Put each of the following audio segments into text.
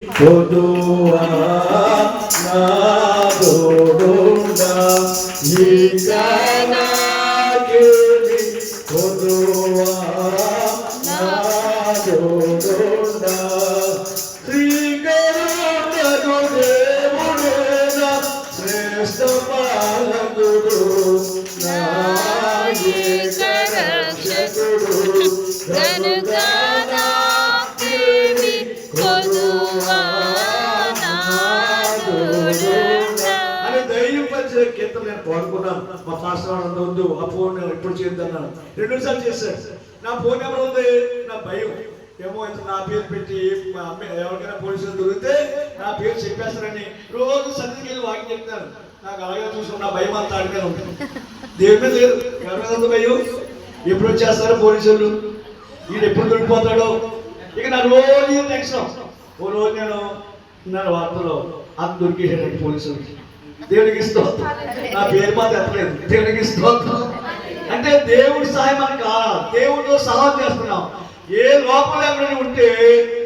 పొదువా నా తోడుండా ఇంకా నాకేమి పొదువా నా తోడుండా శ్రీకరుణకు దేవుడేనా శ్రేష్ఠ పాలకుడు నా యేసు రక్షకుడు కనుగా కీర్తన నేను పాడుకున్నాను. మా పాస్టర్ వద్దు ఆ ఫోన్ ఎప్పుడు చేద్దన్నాను. 2 నిమిషాలు చేశాడు. నా ఫోన్ నెంబర్ ఉంది. నా భయం ఏమో అయితే నా పేరు పెట్టి మా అమ్మ ఎవరికైనా పోలీసులు దొరికితే నా పేరు చెప్పేస్తారని రోజు సన్నిధికి వెళ్ళి వాకింగ్ చెప్తాను. నాకు అలాగే చూసుకుని నా భయం అంతా అడిగే ఉంటుంది. దేవుడి మీద లేదు. ఎవరి మీద ఉంది భయం? ఎప్పుడు వచ్చేస్తారు పోలీసులు, వీడు ఎప్పుడు దొరికిపోతాడో. ఇక నా రోజు టెన్షన్. ఓ రోజు నేను వార్తలో అంత దొరికేసాడు పోలీసులకి. దేవునికి స్తోత్రం. నా పేరు మాత్రం ఎత్తలేదు. దేవునికి స్తోత్రం. అంటే దేవుడి సహాయం మనకు కావాలి. దేవుడితో సహాయం చేస్తున్నాం. ఏ లోపల ఎవరైనా ఉంటే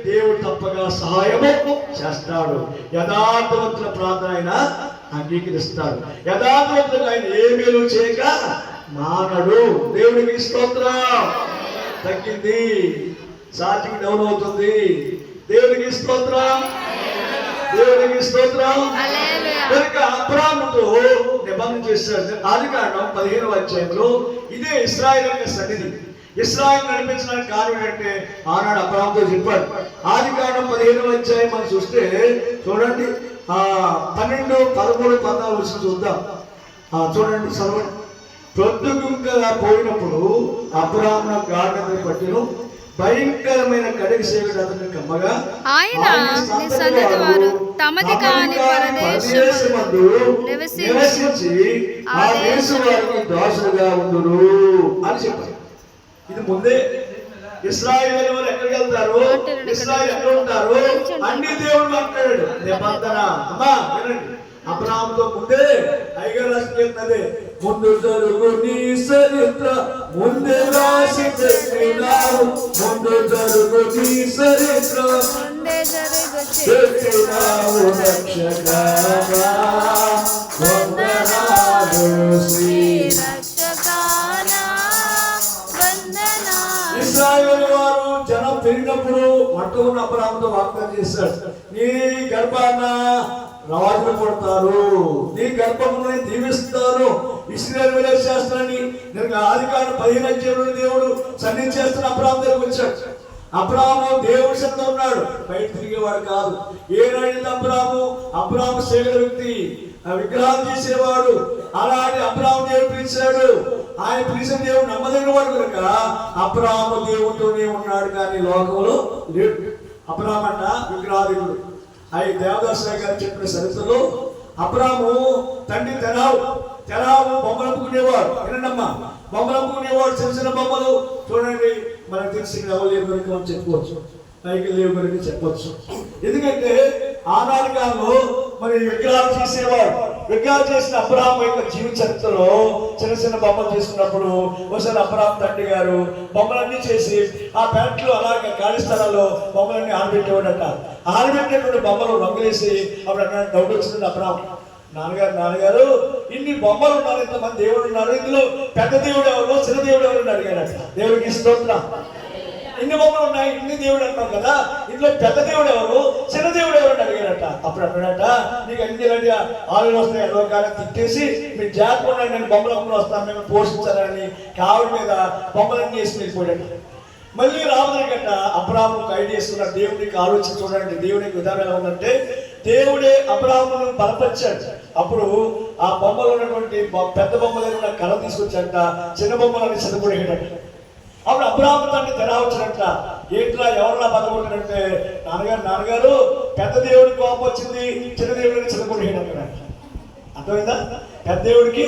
దేవుడు తప్పగా సహాయము చేస్తాడు. యథార్థవంతుల ప్రార్థన ఆయన అంగీకరిస్తాడు. యథార్థవంతులు ఆయన ఏ మేలు చేయక మానడు. దేవుడికి స్తోత్రం. తగ్గింది, సాధ్యం డౌన్ అవుతుంది. దేవుడికి స్తోత్రం. దేవుడికి స్తోత్రం. కనుక అబ్రాహాముతో నిబంధన చేశాడు. ఆదికాండం 15వ అధ్యాయంలో ఇదే ఇశ్రాయేలు యొక్క సన్నిధి. ఇశ్రాయేలు నడిపించడానికి కారణం ఏంటంటే ఆనాడు అబ్రాహాముతో చెప్పాడు. ఆదికాండం 15వ అధ్యాయం మనం చూస్తే చూడండి, 12, 13, 14 చూద్దాం. చూడండి, చదవండి. ప్రొద్దుగుంకగా పోయినప్పుడు అబ్రాహాము గాఢ పట్టిను భయంకరమైన కడిగి సేవకుడు అతన్ని కమ్మగా ఆయన నీ సన్నిధి వారు తమది కాని పరదేశమందు నివసించి ఆ దేశం వారికి దాసులుగా ఉండును అని చెప్పారు. ఇది ముందే ఇశ్రాయేలు వారు ఎక్కడికి వెళ్తారు, ఇశ్రాయేలు ఎక్కడ ఉంటారు, అన్ని దేవుడు మాట్లాడాడు. నిబంధన అమ్మా వినండి. అబ్రాహాముతో ముందే ఐగర్ రాసినది ముందు జరుగు నీ చరిత్ర ముందే రాసి పెట్టినావు. ముందు జరుగు నీ చరిత్ర పెట్టినావు. రక్షగా వందనాలు శ్రీ ఇశ్రాయేలు వారు జనం పెరిగినప్పుడు వంట ఉన్న అబ్రాహాముతో వాగ్దానం చేశాడు. నీ గర్భాన రాజులు పడతారు, నీ గర్భమును దీవిస్తారు, ఇశ్రాయేలు చేస్తానని నేను ఆదికాండం 15వ అధ్యాయంలో దేవుడు సన్నిధి చేస్తున్న అబ్రాహాము దగ్గరకు వచ్చాడు. అబ్రాహాము దేవుడి సొంత ఉన్నాడు, బయట తిరిగేవాడు కాదు. ఏనాడు అబ్రాహాము సేవల వ్యక్తి, విగ్రహాలు చేసేవాడు. అలాంటి అబ్రాహాము దేవుడు పిలిచాడు. ఆయన పిలిచిన దేవుడు నమ్మదగిన వాడు కనుక అబ్రాహాము దేవుడితోనే ఉన్నాడు, కానీ లోకంలో లేడు. అబ్రాహాము అన్న విగ్రహాధికుడు. అవి దేవదాస్ గారు చెప్పిన చరిత్రలో అబ్రాహాము తండ్రి తెరావు బొమ్మలు అమ్ముకునేవాడు. వినండమ్మా, బొమ్మలు అమ్ముకునేవాడు. చిన్న చిన్న బొమ్మలు చూడండి, మనకు తెలిసి లేవు కనుక మనం చెప్పుకోవచ్చు, పైకి లేవు కనుక చెప్పచ్చు. ఎందుకంటే ఆనాటి కాలంలో మరి విగ్రహాలు చేసేవాడు. విగ్రహాలు చేసిన అబ్రాహాము యొక్క జీవిత చరిత్రలో చిన్న చిన్న బొమ్మలు చేసుకున్నప్పుడు ఒకసారి అబ్రాహాము తండ్రి గారు బొమ్మలన్నీ చేసి ఆ ప్యాంట్లు అలాగే ఖాళీ స్థలాల్లో బొమ్మలన్నీ ఆడబెట్టేవాడట. ఆడబెట్టినటువంటి బొమ్మలు రంగులేసి అప్పుడు అన్న డౌట్ వచ్చింది అబ్రాహాము. నాన్నగారు ఇన్ని బొమ్మలు ఉన్నారు, ఇంతమంది దేవుడు ఉన్నారు, ఇందులో పెద్ద దేవుడు ఎవరు, చిన్న దేవుడు ఎవరు అని అడిగాడట. దేవుడికి స్తోత్రం. ఇన్ని బొమ్మలు ఉన్నాయి, ఇన్ని దేవుడు అంటాం కదా, ఇందులో పెద్ద దేవుడు ఎవరు, చిన్న దేవుడు ఎవరు అని అడిగాడట. అప్పుడు అన్నాడట, నీకు అన్ని ఇలాంటి ఆలోచన వస్తాయి, ఎదవకాలం తిట్టేసి మీరు జాగ్రత్త నేను బొమ్మలు అమ్ములు వస్తాను, మేము పోషించాలని కావిడి మీద బొమ్మలన్నీ వేసి వెళ్ళిపోయాడు. మళ్ళీ రావదనకట అబ్రాహాము ఖైదు చేసుకున్న దేవుడికి ఆలోచన చూడండి. దేవుడికి విధానం ఎలా ఉందంటే దేవుడే అబ్రాహామును బలపరిచాడు. అప్పుడు ఆ బొమ్మలు ఉన్నటువంటి పెద్ద బొమ్మలు ఉన్న కళ తీసుకొచ్చాట, చిన్న బొమ్మలని చదువుకునేటట్టు. అప్పుడు అబ్రాహాము తండ్రి తెరావచ్చాడంట. ఏంట్రా ఎవరన్నా బతకుంటాడంటే నాన్నగారు పెద్ద దేవుడికి కోపం వచ్చింది, చిన్న దేవుడిని చదువుకునేటట్టు. అర్థమైందా? పెద్ద దేవుడికి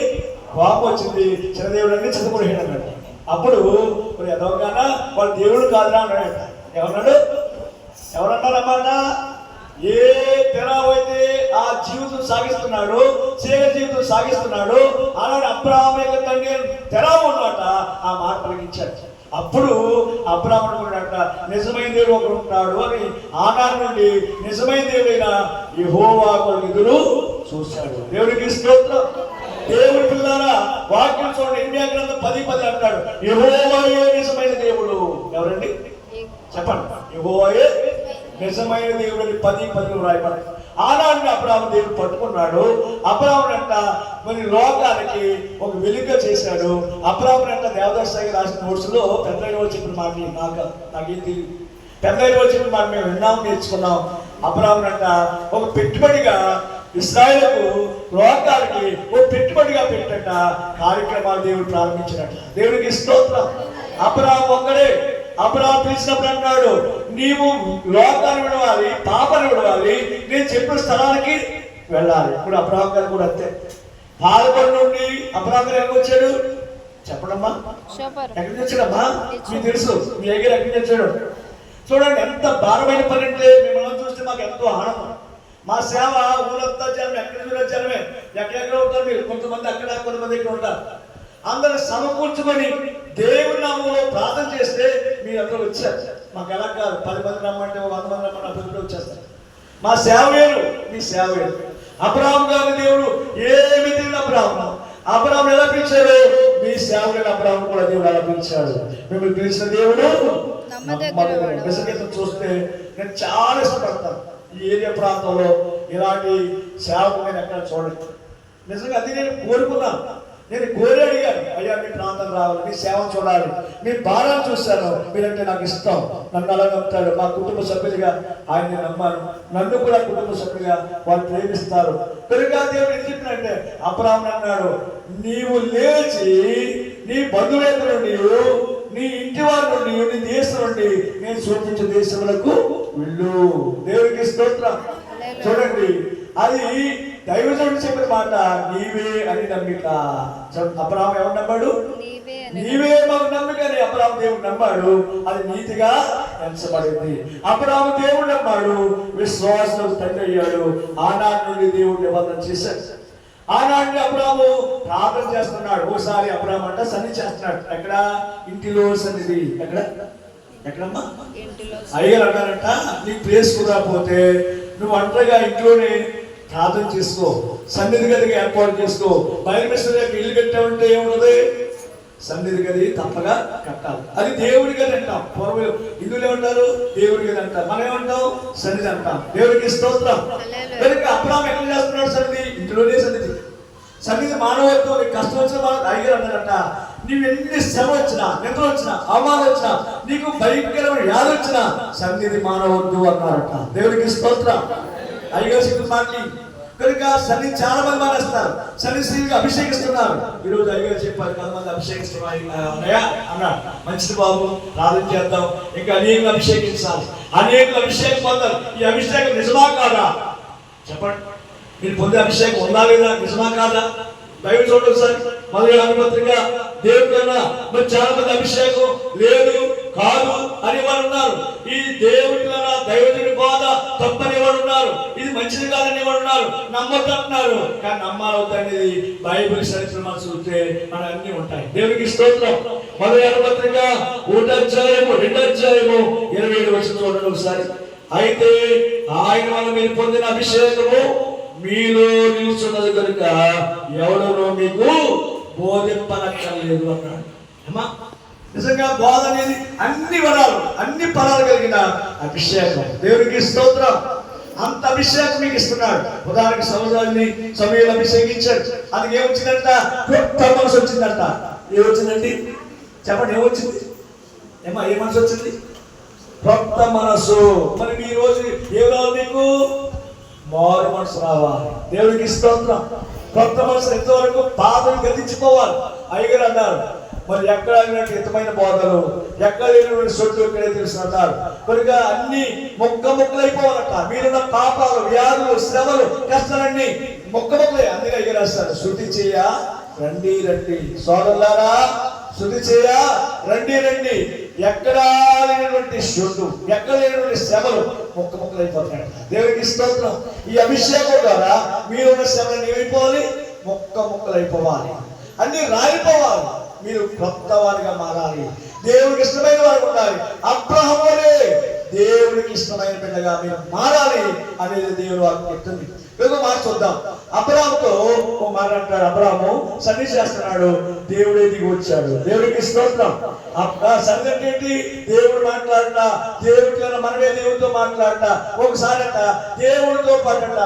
కోపం వచ్చింది, చిన్న దేవుడిని చదువుకునేటట్టు. అప్పుడు ఎదవగానా వాళ్ళు దేవుడు కాదురా అన్నాడట. ఎవరన్నారన్నమాట? ఏ తెరావైతే ఆ జీవితం సాగిస్తున్నాడు, జీవితం సాగిస్తున్నాడు, అలాంటి అబ్రాహాము యొక్క తండ్రి తెరావు అన్నమాట ఆ మాట పలికించాడు. అప్పుడు అబ్రాహాము అనుకున్నాడట, నిజమైన దేవుడు ఒకడు ఉంటాడు అని. ఆనాటి నుండి నిజమైన దేవుడైన యెహోవా కొరకు ఎదురు చూశాడు. దేవుడికి స్తోత్రం. దేవుడి పిల్లారా, వాక్యం చూడండి, ఇర్మియా గ్రంథం 10:10 అంటాడు, యెహోవాయే నిజమైన దేవుడు. ఎవరండి చెప్పండి? యెహోవాయే నిజమైన దేవుడు అని 10:10 రాయబడి. ఆనాడు అబ్రాహాము దేవుడు పట్టుకున్నాడు. అబ్రాహాము అంట మరి లోకానికి ఒక వెలుగ చేశాడు. అబ్రాహాము అంట దేవదాసాయి రాసిన నోట్స్లో పెద్దయ్య వాళ్ళు చెప్పిన మాట నాకేం తెలియదు. పెద్దయ్య వాళ్ళు చెప్పిన మాట మేము విన్నాము, నేర్చుకున్నాం. అబ్రాహాము అంట ఒక పెట్టుబడిగా ఇశ్రాయేలుకు లోకానికి ఒక పెట్టుబడిగా పెట్టట కార్యక్రమాలు దేవుడు ప్రారంభించినట్ట. దేవుడికి స్తోత్రం. అబ్రాహాము ఒక్కడే. అబ్రాహాము పిలిచినప్పుడు అంటాడు, నీవు లోకాన్ని విడవాలి, పాపను విడవాలి, నేను చెప్పిన స్థలానికి వెళ్ళాలి. ఇప్పుడు అబ్రాహాము గారు కూడా అంతే. పాలకొండ నుండి అబ్రాహాము గారు ఎక్కడికి వచ్చాడు చెప్పడమ్మా? ఎక్కడికి వచ్చాడమ్మా? మీకు తెలుసు, మీ దగ్గర ఎక్కడికి వచ్చాడు? చూడండి ఎంత భారమైన పని అంటే, మిమ్మల్ని చూస్తే మాకు ఎంతో ఆనందం. మా సేవ ఊరంతా జనమే, ఎక్కడ జనమే, ఎక్కడెక్కడ ఉంటారు మీరు. కొంతమంది అక్కడ, కొంతమంది ఇక్కడ ఉంటారు. అందరూ సమకూర్చుకొని దేవుని నామంలో ప్రార్థన చేస్తే మీరు అందరూ వచ్చారు. మాకు ఎలా కాదు, 10 మంది రమ్మంటే 100 మంది రమ్మంటే అభివృద్ధి వచ్చేస్తారు. మా సేవ వేరు, మీ సేవ వేరు. అబ్రాహాము గారిని దేవుడు ఏమి తెలియదు. అబ్రాహాము ఎలా పిలిచాడు? మీ సేవకుడు అబ్రాహాము కూడా దేవుడు అలా పిలిచాడు. మిమ్మల్ని పిలిచిన దేవుడు నిజంగా చూస్తే నేను చాలా ఇష్టపడతాను. ఈ ఏరియా ప్రాంతంలో ఇలాంటి సేవకు నేను ఎక్కడ చూడలేదు. నిజంగా అది నేను కోరుకున్నాను. నేను కోరి అడిగాను, అయ్యా మీ ప్రాంతం రావాలి, మీ సేవను చూడాలి, మీ భారాన్ని చూశాను, మీరంటే నాకు ఇష్టం. నన్ను అలా నమ్ముతాడు. మా కుటుంబ సభ్యులుగా ఆయన్ని నమ్మాను. నన్ను కూడా కుటుంబ సభ్యులుగా వాళ్ళు ప్రేమిస్తారు. కనుక దేవుడు ఏం చెప్పినంటే, అబ్రాహాము అన్నాడు, నీవు లేచి నీ బంధువుల నుండి, నీ ఇంటి వారి నుండి, నీ దేశం నుండి నేను చూపించే దేశములకు వెళ్ళు. దేవుడికి స్తోత్రం. చూడండి, అది దైవజనుడు చెప్పిన మాట, నీవే అని నమ్మిక. అబ్రాహాము ఎవరు నమ్మాడు? నీవే మాకు నమ్మిక అని అబ్రాహాము దేవుడు నమ్మాడు. అది నీతిగా ఎంచబడింది. అబ్రాహాము దేవుడు నమ్మాడు, విశ్వాసంలో తండ్రి అయ్యాడు. ఆనాటి నుండి దేవుడు నిబంధన చేశాడు. ఆనాటి అబ్రాహాము ప్రార్థన చేస్తున్నాడు. ఒకసారి అబ్రాహాము అంట సన్నిధి చేస్తున్నాడు. ఎక్కడ? ఇంటిలో సన్నిధి. ఎక్కడమ్మా? అయ్యగారు అన్నారంట, నీకు ప్లేస్ కుదరకపోతే నువ్వు ఒంటరిగా ఇంట్లోనే ప్రార్థన చేసుకో, సన్నిధి గదిగా ఏర్పాటు చేసుకో. బయలుమిశ్ర ఇల్లు కట్టామంటే ఏమున్నది? సన్నిధి గది తప్పగా కట్టాలి. అది దేవుడి గది అంటాం. పూర్వం హిందువులు ఏమంటారు? దేవుడి గది అంటారు. మనం ఏమంటాం? సన్నిధి అంటాం. దేవుడికి స్తోత్రం. కనుక అబ్రాహాము ఎక్కడ చేస్తున్నాడు సన్నిధి? ఇంట్లోనే సన్నిధి. సన్నిధి మానవత్వం. నీకు కష్టం వచ్చిన వాళ్ళు అయ్యగారు అన్నారంట, నీవు ఎన్ని శ్రమ వచ్చినా, నిద్ర వచ్చినా, అవమానం వచ్చినా, నీకు భయంకరమైన వ్యాధి వచ్చినా సన్నిధి మానవద్దు అన్నారట. దేవుడికి స్తోత్రం. అయ్యగారు చెప్పిన మాటలు. కనుక సన్నిధి చాలా మంది మానేస్తారు. సన్నిధిగా అభిషేకిస్తున్నారు. ఈరోజు అయ్యగారు చెప్పారు, 10 మంది అభిషేకిస్తున్నారు అన్నాడు. మంచిది బాబు, ప్రార్థన చేద్దాం. ఇంకా అనేక అభిషేకించాలి, అనేక అభిషేకం పొందాలి. ఈ అభిషేకం నిజమా కాదా చెప్పండి? మీరు పొందే అభిషేకం ఉందా లేదా? నిజమా కాదా? దైవ చూడండి సార్. మొదటి అనుపత్రిక దేవుడికన్నా మరి చాలా మంది అభిషేకం లేదు, కాదు అని వారు ఉన్నారు. ఈ దేవుడికన్నా దైవజుడి బోధ తప్పని వాడు ఉన్నారు. ఇది మంచిది కాదని వాడు ఉన్నారు. నమ్మొద్దు అంటున్నారు. కానీ నమ్మాలవుతుంది. బైబిల్ చరిత్ర మనం చూస్తే మన అన్ని ఉంటాయి. దేవుడికి స్తోత్రం. మొదటి అనుపత్రిక 1 అధ్యాయము 2 అధ్యాయము 27 వచనం చూడండి ఒకసారి. అయితే ఆయన వల్ల మీరు పొందిన అభిషేకము మీలో నిలుచున్నది కనుక ఎవడనో మీకు బోధింపనక్కర్లేదు అన్నాడు. అమ్మా, నిజంగా బోధ అనేది అన్ని వరాలు, అన్ని ఫలాలు కలిగిన అభిషేకం. దేవుడికి స్తోత్రం. అంత అభిషేకం మీకు ఇస్తున్నాడు. ఉదాహరణకి సమయంలో అభిషేకించాడు. అది ఏమొచ్చిందంట? కొత్త మనసు వచ్చిందంట. ఏమొచ్చిందండి చెప్పండి? ఏమొచ్చింది? ఏ మనసు వచ్చింది? కొత్త మనసు. మరి ఈ రోజు ఏం రావాలి మీకు? మారు మనసు రావాలి. దేవుడికి స్తోత్రం. కొత్త మనసు ఎంతవరకు పాపను గతించిపోవాలి. అయ్యగారు అన్నారు, మరి ఎక్కడ హితమైన బోధలు, ఎక్కడ లేని సొట్టు ఇక్కడే తెలుసు అన్నారు. కనుక అన్ని ముక్కలైపోవాలట. మీరున్న పాపాలు, వ్యాధులు, శ్రమలు, కష్టాలన్నీ ముక్కలే. అందుకే అయ్యగారు రాస్తారు, శృతి చేయ రండి రండి సోదరులారా, శృతి చేయ రండి రండి. ఎక్కడ లేనటువంటి శొట్టు, ఎక్కడ లేనటువంటి శ్రమలు ముక్కలైపోతున్నాయి. దేవుడికి స్తోత్రం. ఈ అభిషేకం ద్వారా మీరున్న శ్రమలు ఏమైపోవాలి? ముక్కలైపోవాలి. అన్ని రాలిపోవాలి. మీరు కొత్త వారిగా మారాలి. దేవుడికి ఇష్టమైన వారు ఉండాలి. అబ్రహాము వలె దేవుడికి ఇష్టమైన బిడ్డగా మీరు మారాలి అనేది దేవుడు వారికి చెప్తుంది. ఇంకో మాట చూద్దాం. అబ్రహాముతో ఓ మాట అంటాడు. అబ్రహాము సన్నిధి చేస్తున్నాడు, దేవుడే దిగి వచ్చాడు. దేవుడికి స్తోత్రం. సన్నిధి అంటే ఏంటి? దేవుడు మాట్లాడినా, దేవుడి మనమే దేవుడితో మాట్లాడినా, ఒకసారి అంట దేవుడితో పాటంట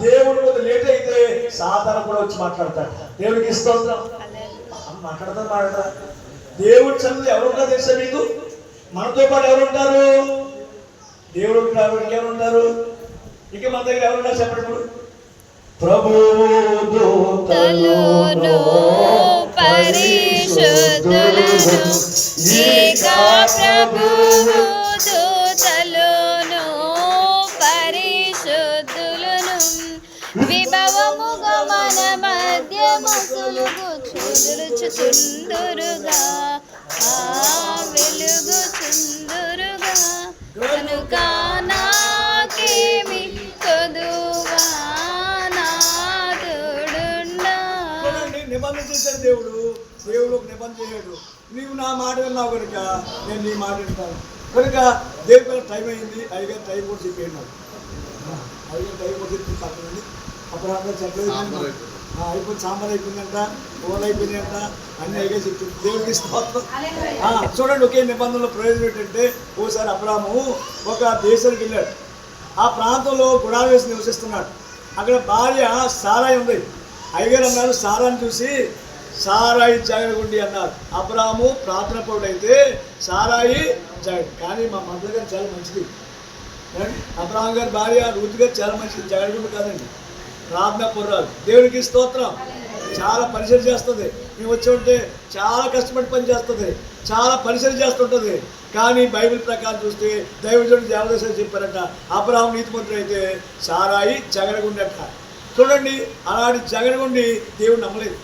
దేవుడు కొంచెం లేట్ అయితే సాధారణ కూడా వచ్చి మాట్లాడతాడు. దేవుడికి స్తోత్రం. మాట్లాడతా దేవుడి సన్నిధి ఎవరు ఉంటారు తెలుసా మీకు? మనతో పాటు ఎవరు ఉంటారు? దేవుడు ఉంటారు. ఇంకెవరు ఉంటారు? ఇక మన దగ్గర ఎవరు ఉన్నారు చెప్పండి. ప్రభువును పరిశుద్ధులను ఏక ప్రభువు దూతలను పరిశుద్ధులను విభవముగా మన మధ్య మసులుగు చూలుచుచుందురుగా వెలుగుచుందురుగా కనుక నాకేమి కొదువా నాదుడుండా. నిబంధన చేశాడు దేవుడు. దేవుడు ఒక నిబంధన చేయడు. నీవు నా మాట విన్నావు కనుక నేను నీ మాట వింటాను కనుక దేవుడు టైం అయింది. అయ్యగారు టైం కూడా చెప్పేయండి. అయ్యగారు టైం కూడా చెప్పి పక్కనండి. అప్పుడు అందరూ చెప్పలేదు. అయిపోయింది, సాంబార్ అయిపోయిందంట, కూరలు అయిపోయిందంట, అన్ని అయ్యగా చెప్తుంది. దేవుడికి స్తోత్రం. చూడండి, ఒకే నిబంధనలో ప్రయోజనం ఏంటంటే ఓసారి అబ్రాహాము ఒక దేశానికి వెళ్ళాడు. ఆ ప్రాంతంలో గుడాలు వేసి నివసిస్తున్నాడు. అక్కడ భార్య సారాయి ఉంది. అయ్యగారు అన్నారు సారాన్ని చూసి సారాయి జాగరగుండి అన్నారు. అబ్రాహాము ప్రార్థన పరుడైతే సారాయి జాగడు. కానీ మా మంత్రి గారు చాలా మంచిది. అబ్రాహాం గారి భార్య రూతు గారు చాలా మంచిది, జాగరగుండు కాదండి, ప్రార్థన పరురాలు. దేవుడికి స్తోత్రం. చాలా పరిచయం చేస్తుంది. మేము వచ్చి ఉంటే చాలా కష్టపడి పని చేస్తుంది, చాలా పరిచయం చేస్తుంటుంది. కానీ బైబిల్ ప్రకారం చూస్తే దైవజనుడు దేవదర్శనం చెప్పారట అబ్రాహాము నీతిమంతుడు అయితే సారాయి జగడగుండి అంట. చూడండి, అలాంటి జగడగుండి దేవుడు నమ్మలేదు.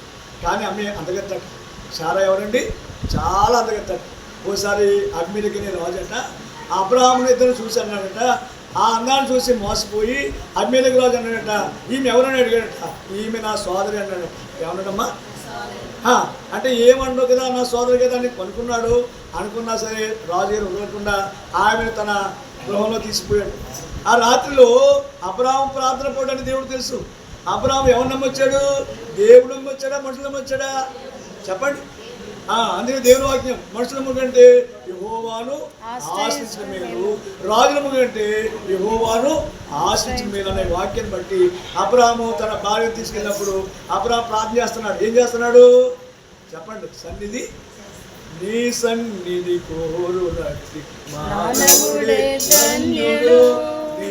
కానీ అమ్మే అందగత్తట. సారా ఎవరండి? చాలా అందగత్తట. ఓసారి అగ్నిలకి రాజు అంట అబ్రాహాముని ఇద్దరు చూసి అన్నాడట. ఆ అందాన్ని చూసి మోసపోయి అమ్మిలకు రాజు అన్నాడట ఈమె ఎవరని అడిగాడట. ఈమె నా సోదరి అన్నాడు. ఏమన్నాడమ్మా? అంటే ఏమన్నావు కదా నా సోదరి కదా అని అనుకున్నాడు. అనుకున్నా సరే రాజుగారు వదలకుండా ఆమెను తన గృహంలో తీసుకుపోయాడు. ఆ రాత్రిలో అబ్రాహాము ప్రార్థన పోవడానికి దేవుడు తెలుసు. అబ్రాహాము ఎవరు నమ్మొచ్చాడు? దేవుడు నమ్మొచ్చాడా, మనుషులు నమ్మొచ్చాడా? చెప్పండి. అందుకే దేవుని వాక్యం మనుషుల కంటే యెహోవాను ఆశ్రయించిన మేలు, రాజుల కంటే యెహోవాను ఆశ్రయించిన మేలు అనే వాక్యాన్ని బట్టి అబ్రాహాము తన భార్యను తీసుకెళ్ళినప్పుడు అబ్రాహాము ప్రార్థన చేస్తున్నాడు. ఏం చేస్తున్నాడు చెప్పండి? సన్నిధి నీ సన్నిధి కోరునట్టి మానవుడే ధన్యుడు,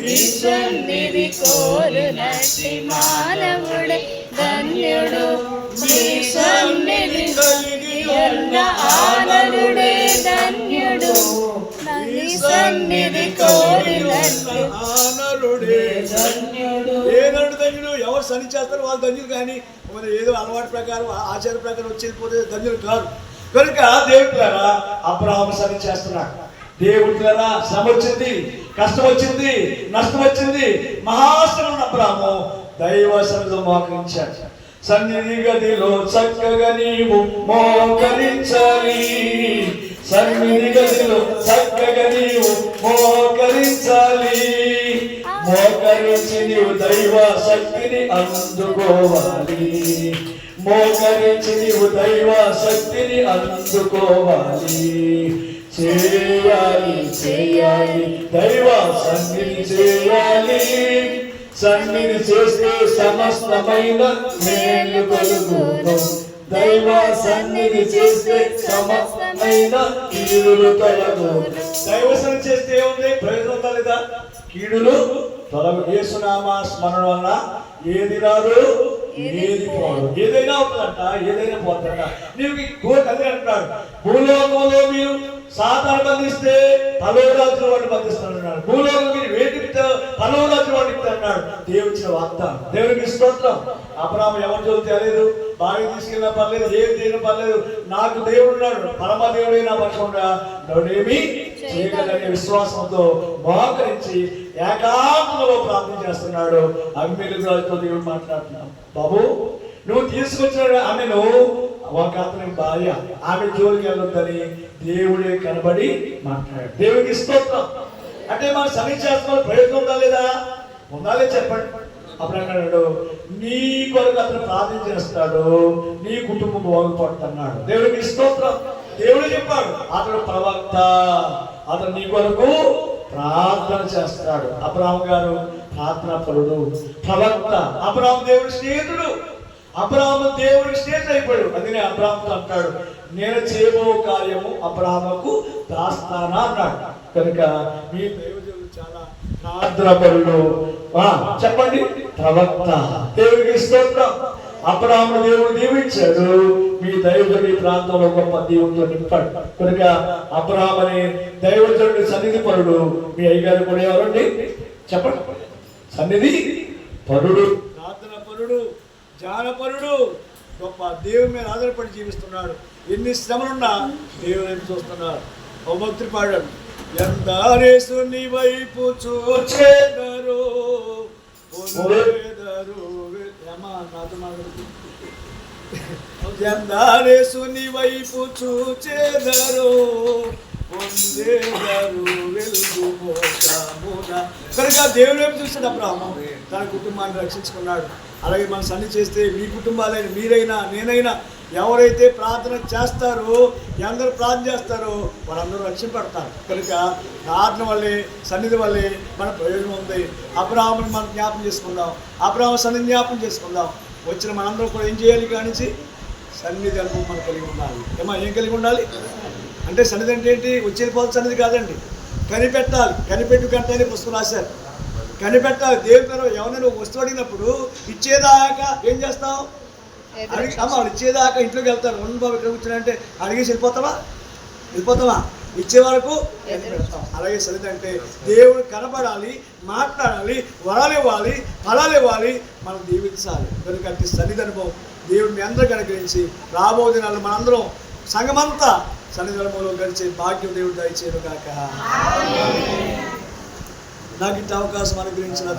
నీ సన్నిధి కోరునట్టి మానవుడే ధన్యుడు, నీ సన్నిధి కలిగి ఉన్న ఆనరుడే ధన్యుడు, నీ సన్నిధి కోరునట్టి ఆనరుడే ధన్యుడు. ఏనాడు ధన్యుడు? ఎవరు సన్ని చేస్తారు వాళ్ళు ధన్యులు. కానీ మరి ఏదో అలవాటు ప్రకారం ఆచార ప్రకారం వచ్చేపోతే ధన్యులు కాదు. కనుక దేవుడిలారా అబ్రాహాము సన్ని చేస్తున్నాడు. దేవుడిలారా శ్రమ వచ్చింది, కష్టం వచ్చింది, నష్టం వచ్చింది, మహాశ్రమ అబ్రాహాము దైవ సన్నిధిలో మోకరించాడు. సన్నిధి గదిలో చక్కగా నీవు మోకరించాలి, సన్నిధి గదిలో చక్కగా నీవు మోకరించాలి, మోకరించి నీవు దైవ శక్తిని అందుకోవాలి, మోకరించి నీవు దైవ శక్తిని అందుకోవాలి. చేయాలి చేయాలి దైవ సన్నిధి చేయాలి, సన్నిధి చేస్తే సమస్తమైన మేలు కలుగును, దైవ సన్నిధి చేస్తే సమస్తమైన కీడులు తొలగును. దైవ సన్నిధి చేస్తే ఏముంది? ప్రయోజనం లేదా? కీడులు తొలగు. యేసునామా స్మరణ వల్ల ఏది రాదు, ఏది పోదు. ఏదైనా అవుతుందంట, ఏదైనా పోతుందంట. నీకు అదే అంటున్నాడు, భూలోకంలో మీరు సాతాను బంధిస్తే పలోరాజుల వాడిని బంధిస్తానన్నాడు. భూలోకం మీరు వేటితో పలోరాజుల వాడిని అన్నాడు. దేవుడిచ్చిన వాగ్దానం. దేవుడికి స్తోత్రం. అబ్రాహాము ఎవరి జోలికి తెలియదు, బావి తీసుకెళ్ళినా పర్లేదు, ఏది చేయడం పర్లేదు, నాకు దేవుడు ఉన్నాడు, పరమ దేవుడైనా పక్షంగా నన్నేమి చేయగలనే విశ్వాసంతో మోకరించి ఏకాంతంలో ప్రార్థన చేస్తున్నాడు. అమ్మిలు రాజుతో దేవుడు మాట్లాడుతున్నాం. బాబు నువ్వు తీసుకొచ్చిన ఆమెను ఒక అతని భార్య ఆమె జోలికి వెళ్ళొద్దని దేవుడే కనబడి మాట్లాడాడు. దేవుడికి స్తోత్రం. అంటే మనం సరి చేస్తున్న ప్రయత్నం ఉందా లేదా? ఉండాలే చెప్పండి. అప్పుడు అన్నాడు, నీ కొరకు అతను ప్రార్థన చేస్తాడు, నీ కుటుంబం బాగుపడుతున్నాడు. దేవుడికి స్తోత్రం. దేవుడు చెప్పాడు, అతడు ప్రవక్త, అతను నీ కొరకు ప్రార్థన చేస్తాడు. అబ్రాహాం గారు ప్రార్థనా పరుడు, ప్రవక్త. అబ్రాహాం దేవుడి స్నేహితుడు. అబ్రాహాము దేవుడికి స్నేహితుడు అయిపోయాడు. అందుకని అబ్రాహాంతో అంటాడు, నేను చేయబో కార్యము అబ్రాహాముకు దాస్తానా అన్నాడు. కనుక మీ దైవజనులు చాలా ప్రార్థనాపరులు. చెప్పండి, ప్రవక్త. దేవుడికి స్తోత్రం. అబ్రాహాము దేవుడు దీవించాడు. మీ దైవజనుడి ప్రాంతంలో గొప్ప దీవులతో నింపాడు. కనుక అబ్రాహాం అనే దైవజనుడి సన్నిధి పరుడు. మీ అయ్యగారు కూడా ఎవరండి చెప్పండి? సన్నిధి పరుడు, ప్రార్థన పరుడు, జ్ఞానపరుడు, గొప్ప దేవుని మీద ఆధారపడి జీవిస్తున్నాడు. ఎన్ని శ్రమలున్నా దేవుని చూస్తున్నాడు. ఓ భక్తుడు పాడాడు, ఎందరేసు నీ వైపు చూచెదరు ఎందరేసు నీ వైపు చూచెదరు కనుక దేవుడు వైపు చూస్తాడు అబ్రాహాము. తన కుటుంబాన్ని రక్షించుకున్నాడు. అలాగే మన సన్ని చేస్తే మీ కుటుంబాలైన మీరైనా నేనైనా ఎవరైతే ప్రార్థన చేస్తారో, అందరూ ప్రార్థన చేస్తారో వాళ్ళందరూ రక్షింపడతారు. కనుక ప్రార్థన వల్లే, సన్నిధి వల్లే మన ప్రయోజనం ఉంది. అబ్రాహాముని మనం జ్ఞాపం చేసుకుందాం, అబ్రాహాము సన్నిధి జ్ఞాపం చేసుకుందాం. వచ్చిన మనందరూ కూడా ఏం చేయాలి? కానించి సన్నిధి అనుభవం మనం కలిగి ఉండాలి. ఏం కలిగి ఉండాలి అంటే, సన్నిధి అంటే ఏంటి? వచ్చేది పోతే సన్నిధి కాదండి, కనిపెట్టాలి. కనిపెట్టు కంటే పుస్తకం రాశారు. కనిపెట్టాలి. దేవుని పేరు ఎవరైనా వస్తువు అడిగినప్పుడు ఇచ్చేదాకా ఏం చేస్తాం? వాళ్ళు ఇచ్చేదాకా ఇంట్లోకి వెళ్తారు. ఉన్న బాబు ఇక్కడ కూర్చున్నాయంటే అడిగేసి వెళ్ళిపోతావా? ఇచ్చే వరకు కనిపెడతాం. అలాగే సన్నిధి అంటే దేవుడు కనబడాలి, మాట్లాడాలి, వరాలు ఇవ్వాలి, ఫలాలు ఇవ్వాలి, మనం దీవించాలి. ఎందుకంటే సన్నిధి అనుభవం దేవుడు మీ అందరూ అనుగ్రహించి రాబో దినాల్లో మనందరం సంఘమంతా సన్నిధి అనుభవంలో గడిచే భాగ్యం దేవుడు దయచేయను గాక. నాకు ఇంత అవకాశం అనుగ్రహించిన